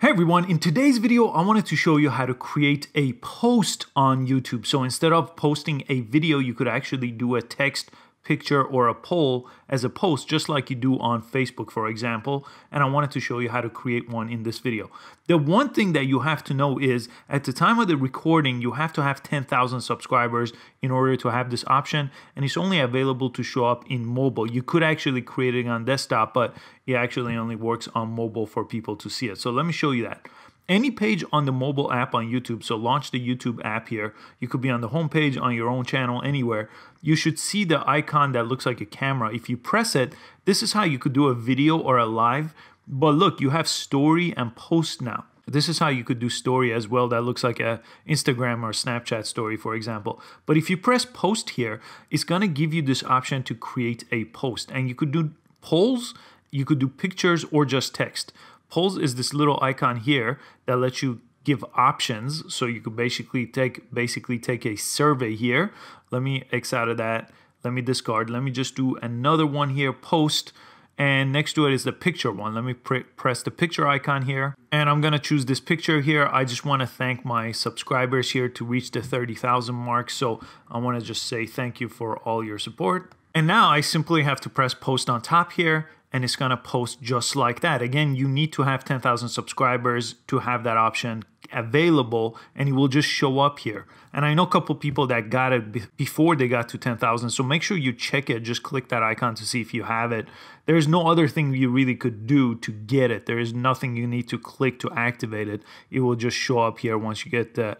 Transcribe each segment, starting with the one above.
Hey everyone, in today's video, I wanted to show you how to create a post on YouTube. So instead of posting a video, you could actually do a text, picture, or a poll as a post, just like you do on Facebook, for example. And I wanted to show you how to create one in this video. The one thing that you have to know is at the time of the recording, you have to have 10,000 subscribers in order to have this option. And it's only available to show up in mobile. You could actually create it on desktop, but it actually only works on mobile for people to see it. So let me show you that. Any page on the mobile app on YouTube, so launch the YouTube app here. You could be on the home page, on your own channel, anywhere. You should see the icon that looks like a camera. If you press it, this is how you could do a video or a live. But look, you have story and post now. This is how you could do story as well. That looks like a Instagram or Snapchat story, for example. But if you press post here, it's gonna give you this option to create a post. And you could do polls, you could do pictures, or just text. Polls is this little icon here that lets you give options. So you could basically take a survey here. Let me X out of that. Let me discard. Let me just do another one here, post. And next to it is the picture one. Let me press the picture icon here. And I'm gonna choose this picture here. I just wanna thank my subscribers here to reach the 30,000 mark. So I wanna just say thank you for all your support. And now I simply have to press post on top here, and it's gonna post just like that. Again, you need to have 10,000 subscribers to have that option available, and it will just show up here. And I know a couple people that got it before they got to 10,000, so make sure you check it. Just click that icon to see if you have it. There's no other thing you really could do to get it. There is nothing you need to click to activate it. It will just show up here once you get to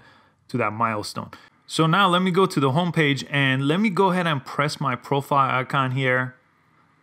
that milestone. So now let me go to the home page, and let me go ahead and press my profile icon here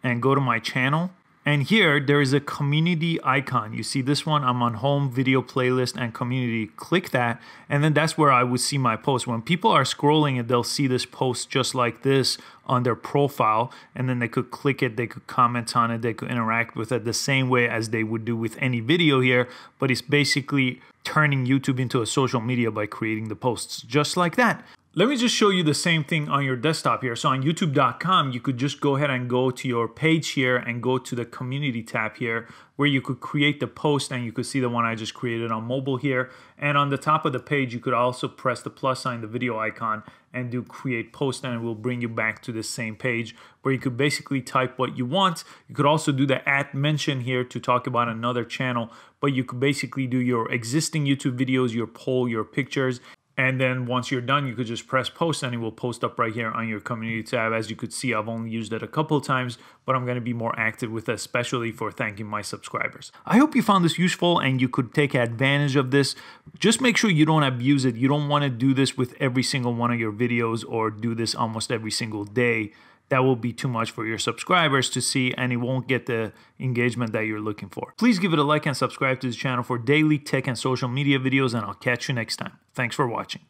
and go to my channel. And here there is a community icon. You see this one? I'm on home, video playlist, and community. Click that, and then that's where I would see my post. When people are scrolling it, they'll see this post just like this on their profile, and then they could click it, they could comment on it, they could interact with it the same way as they would do with any video here. But it's basically turning YouTube into a social media by creating the posts just like that. Let me just show you the same thing on your desktop here. So on youtube.com, you could just go ahead and go to your page here and go to the community tab here where you could create the post, and you could see the one I just created on mobile here. And on the top of the page, you could also press the plus sign, the video icon, and do create post, and it will bring you back to the same page where you could basically type what you want. You could also do the @mention here to talk about another channel, but you could basically do your existing YouTube videos, your poll, your pictures. And then once you're done, you could just press post, and it will post up right here on your community tab. As you could see, I've only used it a couple of times, but I'm going to be more active with it, especially for thanking my subscribers. I hope you found this useful and you could take advantage of this. Just make sure you don't abuse it. You don't want to do this with every single one of your videos or do this almost every single day. That will be too much for your subscribers to see, and it won't get the engagement that you're looking for. Please give it a like and subscribe to this channel for daily tech and social media videos, and I'll catch you next time. Thanks for watching.